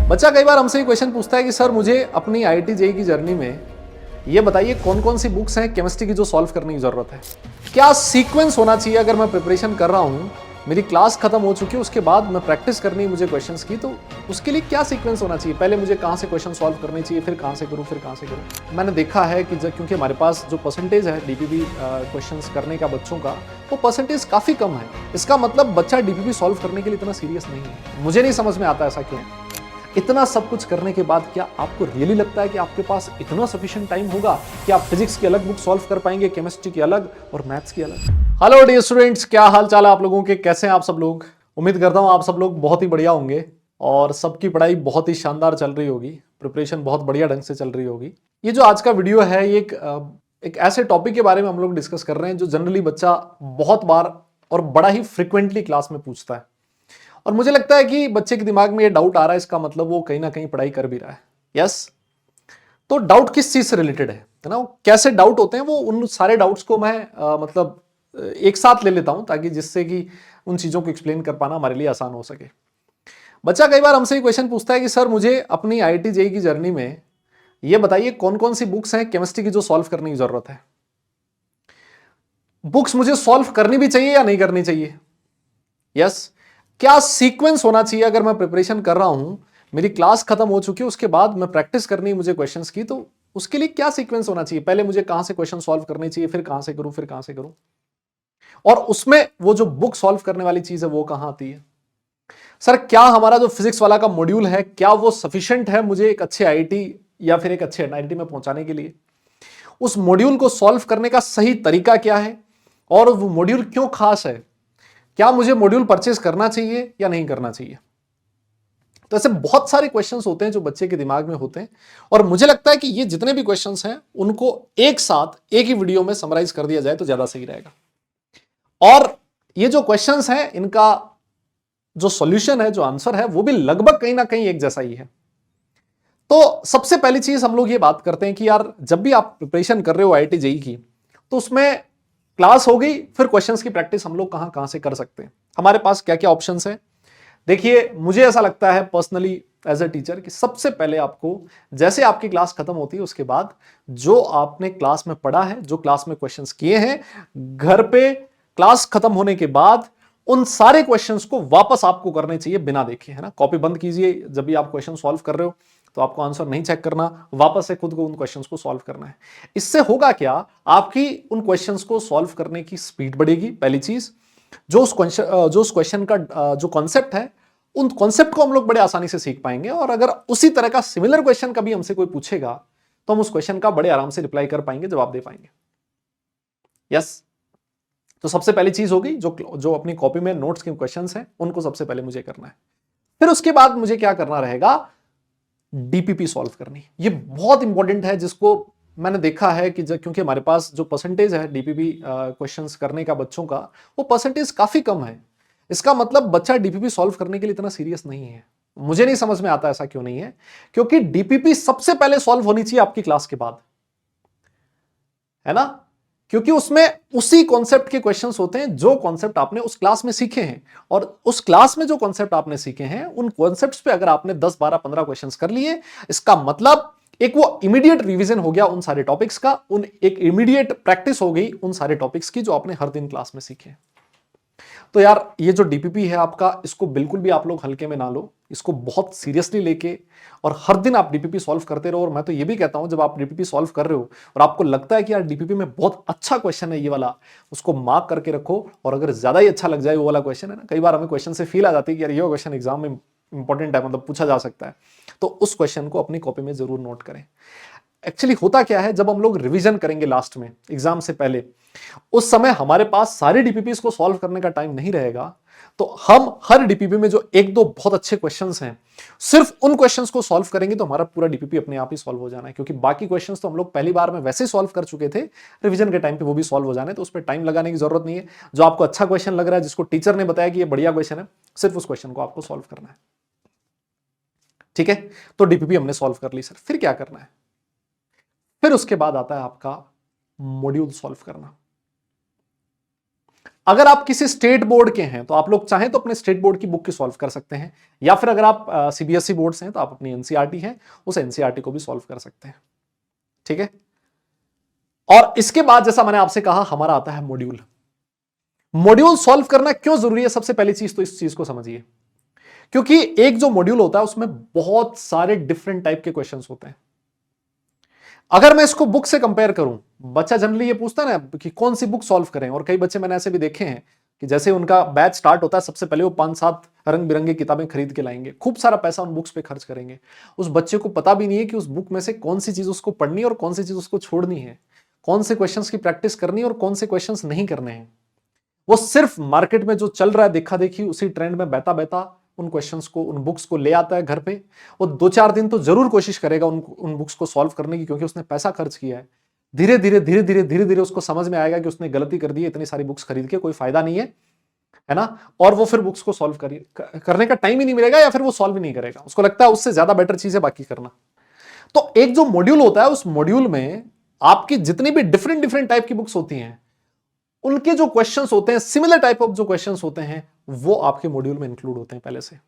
बच्चा कई बार हमसे ये क्वेश्चन पूछता है कि सर मुझे अपनी आईआईटी जेईई की जर्नी में ये बताइए कौन कौन सी बुक्स हैं केमिस्ट्री की जो सॉल्व करने की जरूरत है। क्या सीक्वेंस होना चाहिए अगर मैं प्रिपरेशन कर रहा हूं, मेरी क्लास खत्म हो चुकी है, उसके बाद मैं प्रैक्टिस करनी है मुझे क्वेश्चंस की, तो उसके लिए क्या सीक्वेंस होना चाहिए? पहले मुझे कहां से क्वेश्चन सॉल्व करने चाहिए, फिर कहां से करूं, फिर कहां से करूं। मैंने देखा है कि क्योंकि हमारे पास जो परसेंटेज है डीपीपी क्वेश्चंस करने का बच्चों का, वो परसेंटेज काफी कम है। इसका मतलब बच्चा डीपीपी सॉल्व करने के लिए इतना सीरियस नहीं है। मुझे नहीं समझ में आता ऐसा क्यों। इतना सब कुछ करने के बाद क्या आपको रियली लगता है कि आपके पास इतना सफिशिएंट टाइम होगा कि आप फिजिक्स की अलग बुक सॉल्व कर पाएंगे, केमिस्ट्री की अलग और मैथ्स की अलग? हेलो डियर स्टूडेंट्स, क्या हाल चाल है आप लोगों के? कैसे हैं आप सब लोग? उम्मीद करता हूं आप सब लोग बहुत ही बढ़िया होंगे और सबकी पढ़ाई बहुत ही शानदार चल रही होगी, प्रिपरेशन बहुत बढ़िया ढंग से चल रही होगी। ये जो आज का वीडियो है, ये एक ऐसे टॉपिक के बारे में हम लोग डिस्कस कर रहे हैं जो जनरली बच्चा बहुत बार और बड़ा ही फ्रिक्वेंटली क्लास में पूछता है। और मुझे लगता है कि बच्चे के दिमाग में ये डाउट आ रहा है, इसका मतलब वो कहीं ना कहीं पढ़ाई कर भी रहा है। यस। तो डाउट किस चीज से रिलेटेड है ना? कैसे डाउट होते हैं वो, उन सारे डाउट्स को मैं एक साथ ले लेता हूं ताकि जिससे कि उन चीजों को एक्सप्लेन कर पाना हमारे लिए आसान हो सके। बच्चा कई बार हमसे ये क्वेश्चन पूछता है कि सर मुझे अपनी आईआईटी जेईई की जर्नी में ये बताइए कौन कौन सी बुक्स हैं केमिस्ट्री की जो सॉल्व करने की जरूरत है। बुक्स मुझे सॉल्व करनी भी चाहिए या नहीं करनी चाहिए? यस। क्या सीक्वेंस होना चाहिए अगर मैं प्रिपरेशन कर रहा हूं, मेरी क्लास खत्म हो चुकी है, उसके बाद मैं प्रैक्टिस करनी है मुझे क्वेश्चंस की, तो उसके लिए क्या सीक्वेंस होना चाहिए? पहले मुझे कहां से क्वेश्चन सॉल्व करने चाहिए, फिर कहां से करूं, फिर कहां से करूं, और उसमें वो जो बुक सॉल्व करने वाली चीज है वो कहां आती है? सर क्या हमारा जो फिजिक्स वाला का मॉड्यूल है, क्या वो सफिशिएंट है मुझे एक अच्छे आईआईटी या फिर एक अच्छे एनआईटी में पहुंचाने के लिए? उस मॉड्यूल को सॉल्व करने का सही तरीका क्या है और वो मॉड्यूल क्यों खास है? क्या मुझे मॉड्यूल परचेज करना चाहिए या नहीं करना चाहिए? तो ऐसे बहुत सारे क्वेश्चंस होते हैं जो बच्चे के दिमाग में होते हैं, और मुझे लगता है कि ये जितने भी क्वेश्चंस हैं उनको एक साथ एक ही वीडियो में समराइज कर दिया जाए तो ज्यादा सही रहेगा। और ये जो क्वेश्चंस हैं, इनका जो सॉल्यूशन है, जो आंसर है, वो भी लगभग कहीं ना कहीं एक जैसा ही है। तो सबसे पहली चीज हम लोग ये बात करते हैं कि यार जब भी आप प्रिपरेशन कर रहे हो आईआईटी जेईई की, तो उसमें क्लास हो गई, फिर क्वेश्चंस की प्रैक्टिस हम लोग कहां कहां से कर सकते हैं? हमारे पास क्या क्या ऑप्शंस हैं? देखिए, मुझे ऐसा लगता है पर्सनली एज अ टीचर कि सबसे पहले आपको, जैसे आपकी क्लास खत्म होती है उसके बाद, जो आपने क्लास में पढ़ा है, जो क्लास में क्वेश्चंस किए हैं, घर पे क्लास खत्म होने के बाद उन सारे क्वेश्चंस को वापस आपको करने चाहिए बिना देखे, है ना? कॉपी बंद कीजिए, जब भी आप क्वेश्चन सॉल्व कर रहे हो तो आपको आंसर नहीं चेक करना, वापस से खुद को उन क्वेश्चंस को सॉल्व करना है। इससे होगा क्या, आपकी उन क्वेश्चंस को सॉल्व करने की स्पीड बढ़ेगी। पहली चीज, जो उस क्वेश्चन का जो कॉन्सेप्ट है, उन कॉन्सेप्ट को हम लोग बड़े आसानी से सीख पाएंगे, और अगर उसी तरह का सिमिलर क्वेश्चन कभी हमसे कोई पूछेगा तो हम उस क्वेश्चन का बड़े आराम से रिप्लाई कर पाएंगे, जवाब दे पाएंगे। यस। तो सबसे पहली चीज होगी, जो जो अपनी कॉपी में नोट्स के क्वेश्चंस हैं उनको सबसे पहले मुझे करना है। फिर उसके बाद मुझे क्या करना रहेगा? डीपीपी सॉल्व करनी। ये बहुत इंपॉर्टेंट है, जिसको मैंने देखा है कि क्योंकि हमारे पास जो परसेंटेज है डीपीपी क्वेश्चंस करने का बच्चों का, वो परसेंटेज काफी कम है। इसका मतलब बच्चा डीपीपी सॉल्व करने के लिए इतना सीरियस नहीं है। मुझे नहीं समझ में आता ऐसा क्यों नहीं है, क्योंकि डीपीपी सबसे पहले सॉल्व होनी चाहिए आपकी क्लास के बाद, है ना? क्योंकि उसमें उसी कॉन्सेप्ट के क्वेश्चंस होते हैं जो कॉन्सेप्ट आपने उस क्लास में सीखे हैं, और उस क्लास में जो कॉन्सेप्ट आपने सीखे हैं, उन कॉन्सेप्ट्स पे अगर आपने 10 12 15 क्वेश्चंस कर लिए, इसका मतलब एक वो इमीडिएट रिवीजन हो गया उन सारे टॉपिक्स का, एक इमीडिएट प्रैक्टिस हो गई उन सारे टॉपिक्स की जो आपने हर दिन क्लास में सीखे। तो यार ये जो डीपीपी है आपका, इसको बिल्कुल भी आप लोग हल्के में ना लो, इसको बहुत सीरियसली लेके और हर दिन आप डीपीपी सॉल्व करते रहो। और मैं तो ये भी कहता हूं, जब आप डीपीपी सॉल्व कर रहे हो और आपको लगता है कि यार डीपीपी में बहुत अच्छा क्वेश्चन है ये वाला, उसको मार्क करके रखो। और अगर ज्यादा ही अच्छा लग जाए वो वाला क्वेश्चन, है ना, कई बार हमें क्वेश्चन से फील आ जाती है कि यार ये क्वेश्चन एग्जाम में इंपॉर्टेंट है, मतलब पूछा जा सकता है, तो उस क्वेश्चन को अपनी कॉपी में जरूर नोट करें। एक्चुअली होता क्या है, जब हम लोग रिवीजन करेंगे लास्ट में एग्जाम से पहले, उस समय हमारे पास सारे डीपीपीस को सॉल्व करने का टाइम नहीं रहेगा, तो हम हर डीपीपी में जो एक दो बहुत अच्छे क्वेश्चंस हैं, सिर्फ उन क्वेश्चंस को सॉल्व करेंगे तो हमारा पूरा डीपीपी अपने आप ही सॉल्व हो जाना है। क्योंकि बाकी क्वेश्चंस तो हम लोग पहली बार में वैसे ही सॉल्व कर चुके थे, रिवीजन के टाइम पे वो भी सॉल्व हो जाने, तो उस पर टाइम लगाने की जरूरत नहीं है। जो आपको अच्छा क्वेश्चन लग रहा है, जिसको टीचर ने बताया कि ये बढ़िया क्वेश्चन है, सिर्फ उस क्वेश्चन को आपको सॉल्व करना है। ठीक है, तो डीपीपी हमने सॉल्व कर ली। सर फिर क्या करना है? फिर उसके बाद आता है आपका मॉड्यूल सॉल्व करना। अगर आप किसी स्टेट बोर्ड के हैं तो आप लोग चाहें तो अपने स्टेट बोर्ड की बुक की सॉल्व कर सकते हैं, या फिर अगर आप सीबीएसई बोर्ड से हैं तो आप अपनी एनसीईआरटी है उस एनसीईआरटी को भी सॉल्व कर सकते हैं। ठीक है, और इसके बाद जैसा मैंने आपसे कहा हमारा आता है मॉड्यूल। मॉड्यूल सॉल्व करना क्यों जरूरी है? सबसे पहली चीज तो इस चीज को समझिए, क्योंकि एक जो मॉड्यूल होता है उसमें बहुत सारे डिफरेंट टाइप के क्वेश्चंस होते हैं। अगर मैं इसको बुक से कंपेयर करूं, बच्चा जनरली ये पूछता है ना कि कौन सी बुक सॉल्व करें, और कई बच्चे मैंने ऐसे भी देखे हैं कि जैसे उनका बैच स्टार्ट होता है सबसे पहले वो 5-7 रंग बिरंगी किताबें खरीद के लाएंगे, खूब सारा पैसा उन बुक्स पे खर्च करेंगे। उस बच्चे को पता भी नहीं है कि उस बुक में से कौन सी चीज उसको पढ़नी है और कौन सी चीज उसको छोड़नी है, कौन से क्वेश्चंस की प्रैक्टिस करनी है और कौन से क्वेश्चंस नहीं करने हैं। वो सिर्फ मार्केट में जो चल रहा है देखा देखी उसी ट्रेंड में बहता बहता उन क्वेश्चंस को, उन बुक्स को ले आता है घर पे। वो 2-4 दिन तो जरूर कोशिश करेगा उन बुक्स को सॉल्व करने की, क्योंकि उसने पैसा खर्च किया है। धीरे धीरे उसको समझ में आएगा कि उसने गलती कर दी है, इतनी सारी बुक्स खरीद के कोई फायदा नहीं है ना, और वो फिर बुक्स को सॉल्व करने का टाइम ही नहीं मिलेगा, या फिर वो सॉल्व ही नहीं करेगा, उसको लगता है उससे ज्यादा बेटर चीज है बाकी करना। तो एक जो मॉड्यूल होता है उस मॉड्यूल में आपकी जितनी भी डिफरेंट डिफरेंट टाइप की बुक्स होती हैं उनके जो क्वेश्चंस होते हैं, सिमिलर टाइप ऑफ जो क्वेश्चंस होते हैं, वो आपके मॉड्यूल में इंक्लूड होते हैं पहले से।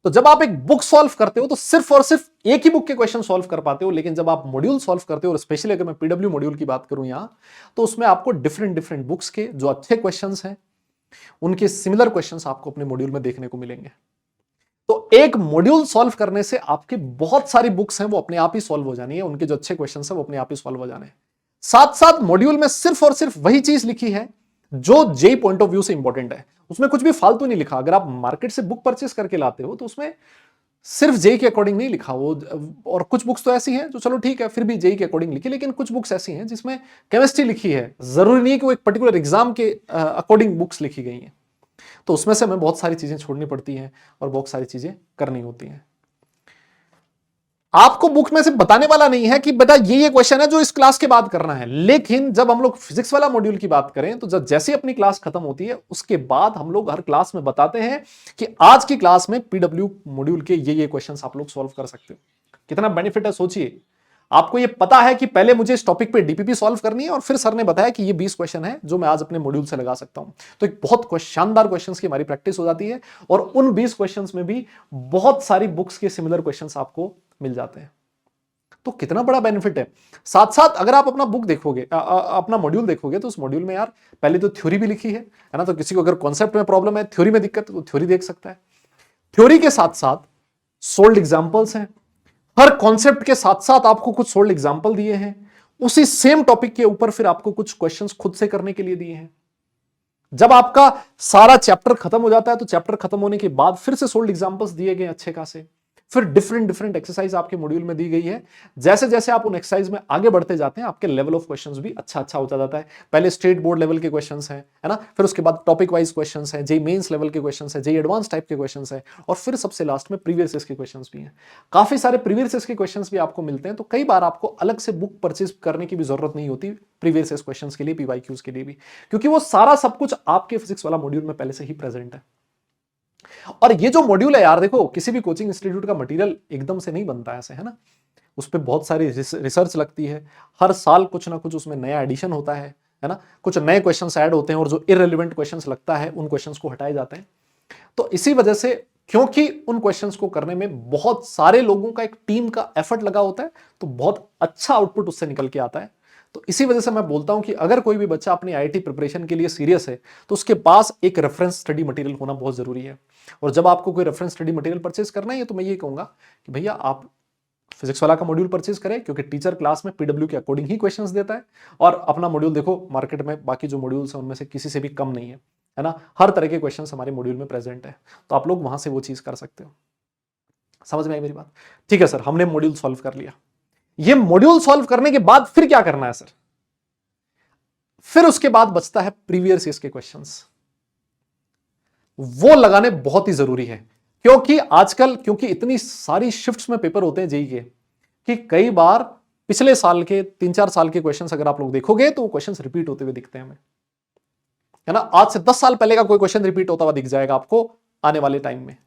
तो जब आप एक बुक सॉल्व करते हो तो सिर्फ और सिर्फ एक ही बुक के क्वेश्चन सॉल्व कर पाते हो, लेकिन जब आप मॉड्यूल सॉल्व करते हो, और स्पेशली अगर मैं पीडब्ल्यू मॉड्यूल की बात करूं यहां, तो उसमें आपको डिफरेंट डिफरेंट बुक्स के जो अच्छे क्वेश्चंस हैं उनके सिमिलर क्वेश्चंस आपको अपने मॉड्यूल में देखने को मिलेंगे। तो एक मॉड्यूल सॉल्व करने से आपकी बहुत सारी बुक्स हैं वो अपने आप ही सॉल्व हो जानी है, उनके जो अच्छे क्वेश्चंस हैं वो अपने आप ही सॉल्व हो जाने हैं। साथ साथ मॉड्यूल में सिर्फ और सिर्फ वही चीज लिखी है जो जेई पॉइंट ऑफ व्यू से इंपॉर्टेंट है, उसमें कुछ भी फालतू नहीं लिखा। अगर आप मार्केट से बुक परचेस करके लाते हो तो उसमें सिर्फ जेई के अकॉर्डिंग नहीं लिखा वो, और कुछ बुक्स तो ऐसी हैं जो चलो ठीक है फिर भी जेई के अकॉर्डिंग लिखी, लेकिन कुछ बुक्स ऐसी हैं जिसमें केमिस्ट्री लिखी है, जरूरी नहीं कि वो एक पर्टिकुलर एग्जाम के अकॉर्डिंग बुक्स लिखी गई हैं। तो उसमें से हमें बहुत सारी चीजें छोड़नी पड़ती हैं और बहुत सारी चीजें करनी होती हैं। आपको बुक में से बताने वाला नहीं है कि बेटा ये क्वेश्चन है जो इस क्लास के बाद करना है, लेकिन जब हम लोग फिजिक्स वाला मॉड्यूल की बात करें तो जब जैसे अपनी क्लास खत्म होती है उसके बाद हम लोग हर क्लास में बताते हैं कि आज की क्लास में पीडब्ल्यू मॉड्यूल के ये क्वेश्चंस आप लोग सॉल्व कर सकते हो। कितना बेनिफिट है सोचिए। आपको ये पता है कि पहले मुझे इस टॉपिक पे डीपीपी सॉल्व करनी है और फिर सर ने बताया कि ये 20 क्वेश्चन है जो मैं आज अपने मॉड्यूल से लगा सकता हूं। तो एक बहुत शानदार क्वेश्चंस की हमारी प्रैक्टिस हो जाती है, और उन 20 क्वेश्चंस में भी बहुत सारी बुक्स के सिमिलर क्वेश्चंस आपको मिल जाते हैं। तो कितना बड़ा बेनिफिट है। साथ साथ अगर आप अपना बुक देखोगे, अपना मॉड्यूल देखोगे, तो उस मॉड्यूल में यार पहले तो थ्योरी भी लिखी है ना, तो किसी को अगर कॉन्सेप्ट में प्रॉब्लम है, थ्योरी में दिक्कत, तो थ्योरी देख सकता है। थ्योरी के साथ साथ सोल्ड एग्जांपल्स हैं, हर कॉन्सेप्ट के साथ साथ आपको कुछ सोल्ड एग्जांपल दिए हैं, उसी सेम टॉपिक के ऊपर फिर आपको कुछ क्वेश्चंस खुद से करने के लिए दिए हैं। जब आपका सारा चैप्टर खत्म हो जाता है तो चैप्टर खत्म होने के बाद फिर से सोल्ड एग्जांपल्स दिए गए अच्छे खासे, फिर डिफरेंट डिफरेंट एक्सरसाइज आपके मॉड्यूल में दी गई है। जैसे जैसे आप उन एक्सरसाइज में आगे बढ़ते जाते हैं आपके लेवल ऑफ क्वेश्चंस भी अच्छा होता जाता है। पहले स्टेट बोर्ड लेवल के क्वेश्चंस हैं, है ना, फिर उसके बाद टॉपिक वाइज क्वेश्चंस हैं, जेई मेंस लेवल के क्वेश्चंस हैं, जेई एडवांस टाइप के क्वेश्चंस हैं, और फिर सबसे लास्ट में प्रीवियस ईयर के क्वेश्चंस भी हैं। काफी सारे प्रीवियस ईयर के क्वेश्चंस भी आपको मिलते हैं, तो कई बार आपको अलग से बुक परचेज करने की भी जरूरत नहीं होती प्रीवियस ईयर क्वेश्चंस के लिए, पीवाईक्यूज के लिए भी, क्योंकि वो सारा सब कुछ आपके फिजिक्स वाला मॉड्यूल में पहले से ही प्रेजेंट है। और ये जो मॉड्यूल है यार, देखो किसी भी कोचिंग इंस्टीट्यूट का मटेरियल एकदम से नहीं बनता ऐसे, है ना, उस पर बहुत सारी रिसर्च लगती है, हर साल कुछ ना कुछ उसमें नया एडिशन होता है ना, कुछ नए क्वेश्चंस ऐड होते हैं, और जो इररिलेवेंट क्वेश्चंस लगता है उन क्वेश्चंस को हटाए जाते हैं। तो इसी वजह से, क्योंकि उन क्वेश्चंस को करने में बहुत सारे लोगों का, एक टीम का एफर्ट लगा होता है, तो बहुत अच्छा आउटपुट उससे निकल के आता है। तो इसी वजह से मैं बोलता हूं कि अगर कोई भी बच्चा अपनी आईआईटी प्रिपरेशन के लिए सीरियस है तो उसके पास एक रेफरेंस स्टडी मटेरियल होना बहुत जरूरी है। और जब आपको कोई रेफरेंस स्टडी मटेरियल परचेज करना है तो मैं ये कहूंगा कि भैया आप फिजिक्स वाला का मॉड्यूल परचेज करें, क्योंकि टीचर क्लास में पीडब्ल्यू के अकॉर्डिंग ही क्वेश्चंस देता है, और अपना मॉड्यूल देखो मार्केट में बाकी जो मॉड्यूल्स हैं उनमें से किसी से भी कम नहीं है ना, हर तरह के क्वेश्चंस हमारे मॉड्यूल में प्रेजेंट है, तो आप लोग वहां से वो चीज कर सकते हो। समझ में आई मेरी बात? ठीक है सर, हमने मॉड्यूल सॉल्व कर लिया। ये मॉड्यूल सॉल्व करने के बाद फिर क्या करना है सर? फिर उसके बाद बचता है प्रीवियस ईयर के क्वेश्चंस, वो लगाने बहुत ही जरूरी है, क्योंकि आजकल क्योंकि इतनी सारी शिफ्ट्स में पेपर होते हैं जेई के, कि कई बार पिछले साल के 3-4 साल के क्वेश्चंस अगर आप लोग देखोगे तो वो क्वेश्चंस रिपीट होते हुए दिखते हैं हमें, है ना, आज से 10 साल पहले का कोई क्वेश्चन रिपीट होता हुआ दिख जाएगा आपको आने वाले टाइम में।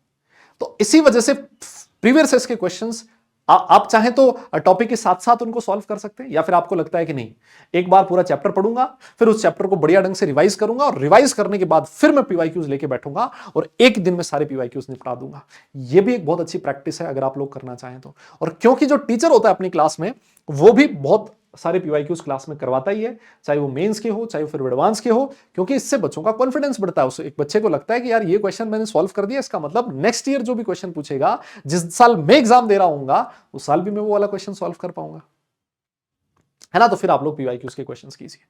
तो इसी वजह से प्रीवियस ईयर के क्वेश्चंस आप चाहें तो टॉपिक के साथ साथ उनको सॉल्व कर सकते हैं, या फिर आपको लगता है कि नहीं, एक बार पूरा चैप्टर पढ़ूंगा, फिर उस चैप्टर को बढ़िया ढंग से रिवाइज करूंगा, और रिवाइज करने के बाद फिर मैं पीवाईक्यूज लेके बैठूंगा और एक दिन में सारे पीवाईक्यूज निपटा दूंगा। यह भी एक बहुत अच्छी प्रैक्टिस है अगर आप लोग करना चाहें तो। और क्योंकि जो टीचर होता है अपनी क्लास में, वो भी बहुत सारे पीवाईक्यूज क्लास में करवाता ही है, चाहे वो मेंस के हो चाहे वो फिर एडवांस के हो, क्योंकि इससे बच्चों का कॉन्फिडेंस बढ़ता है। उसे एक बच्चे को लगता है कि यार ये क्वेश्चन मैंने सॉल्व कर दिया, इसका मतलब नेक्स्ट ईयर जो भी क्वेश्चन पूछेगा, जिस साल मैं एग्जाम दे रहा हूंगा उस साल भी मैं वो वाला क्वेश्चन सॉल्व कर पाऊंगा, है ना। तो फिर आप लोग पीवाईक्यूज के क्वेश्चंस कीजिए।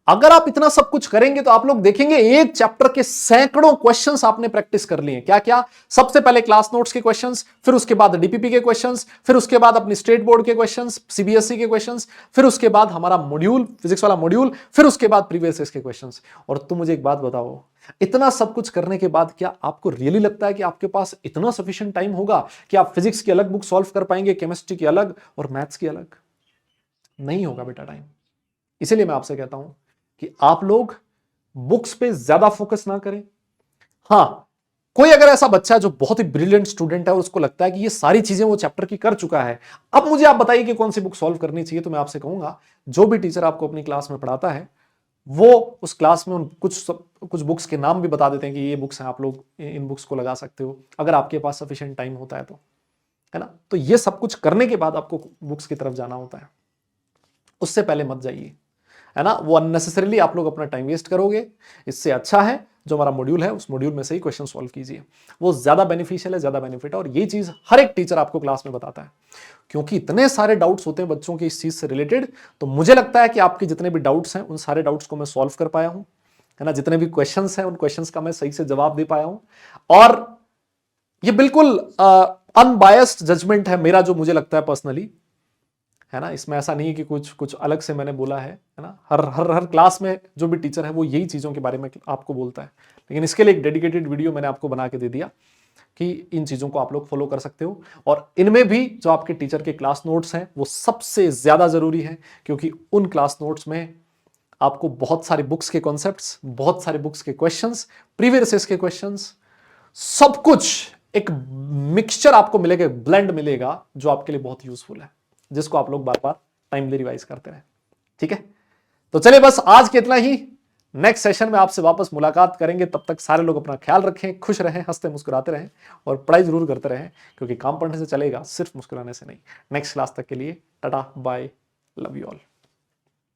अगर आप इतना सब कुछ करेंगे तो आप लोग देखेंगे एक चैप्टर के सैकड़ों क्वेश्चंस आपने प्रैक्टिस कर लिए। क्या क्या? सबसे पहले क्लास नोट्स के क्वेश्चंस, फिर उसके बाद डीपीपी के क्वेश्चंस, फिर उसके बाद अपनी स्टेट बोर्ड के क्वेश्चंस, सीबीएसई के क्वेश्चंस, फिर उसके बाद हमारा मॉड्यूल, फिजिक्स वाला मॉड्यूल, फिर उसके बाद प्रीवियस ईयर के क्वेश्चंस। और तुम मुझे एक बात बताओ, इतना सब कुछ करने के बाद क्या आपको रियली लगता है कि आपके पास इतना सफिशिएंट टाइम होगा कि आप फिजिक्स की अलग बुक सॉल्व कर पाएंगे, केमिस्ट्री की अलग और मैथ्स की अलग? नहीं होगा बेटा टाइम। इसीलिए मैं आपसे कहता हूं कि आप लोग बुक्स पे ज्यादा फोकस ना करें। हां, कोई अगर ऐसा बच्चा है जो बहुत ही ब्रिलियंट स्टूडेंट है और उसको लगता है कि ये सारी चीजें वो चैप्टर की कर चुका है, अब मुझे आप बताइए कि कौन सी बुक सॉल्व करनी चाहिए, तो मैं आपसे कहूंगा जो भी टीचर आपको अपनी क्लास में पढ़ाता है वो उस क्लास में उन कुछ बुक्स के नाम भी बता देते हैं कि ये बुक्स हैं, आप लोग इन बुक्स को लगा सकते हो अगर आपके पास सफिशिएंट टाइम होता है तो, है ना। तो ये सब कुछ करने के बाद आपको बुक्स की तरफ जाना होता है, उससे पहले मत जाइए, है ना। वो अननेसेसरीली आप लोग अपना टाइम वेस्ट करोगे। इससे अच्छा है जो हमारा मॉड्यूल है उस मॉड्यूल में से ही क्वेश्चन सॉल्व कीजिए, वो ज्यादा बेनिफिशियल है, ज्यादा बेनिफिट है। और ये चीज हर एक टीचर आपको क्लास में बताता है, क्योंकि इतने सारे डाउट्स होते हैं बच्चों के इस चीज से रिलेटेड। तो मुझे लगता है कि आपके जितने भी डाउट्स हैं उन सारे डाउट्स को मैं सॉल्व कर पाया हूं, है ना। जितने भी क्वेश्चंस हैं उन क्वेश्चंस का मैं सही से जवाब दे पाया हूं। और ये बिल्कुल अनबायस्ड जजमेंट है मेरा, जो मुझे लगता है पर्सनली, है ना। इसमें ऐसा नहीं है कि कुछ कुछ अलग से मैंने बोला है ना। हर हर हर क्लास में जो भी टीचर है वो यही चीज़ों के बारे में आपको बोलता है, लेकिन इसके लिए एक डेडिकेटेड वीडियो मैंने आपको बना के दे दिया कि इन चीज़ों को आप लोग फॉलो कर सकते हो। और इनमें भी जो आपके टीचर के क्लास नोट्स हैं वो सबसे ज़्यादा ज़रूरी है, क्योंकि उन क्लास नोट्स में आपको बहुत सारी बुक्स के कॉन्सेप्ट्स, बहुत सारे बुक्स के क्वेश्चंस, प्रीवियस के क्वेश्चंस, सब कुछ एक मिक्सचर आपको मिलेगा, ब्लेंड मिलेगा, जो आपके लिए बहुत यूजफुल है, जिसको आप लोग बार बार टाइमली रिवाइज करते रहें। ठीक है, तो चलिए बस आज के इतना ही। नेक्स्ट सेशन में आपसे वापस मुलाकात करेंगे। तब तक सारे लोग अपना ख्याल रखें, खुश रहें, हंसते मुस्कुराते रहें और पढ़ाई जरूर करते रहें, क्योंकि काम पढ़ने से चलेगा, सिर्फ मुस्कुराने से नहीं। नेक्स्ट क्लास तक के लिए tata bye, love you all.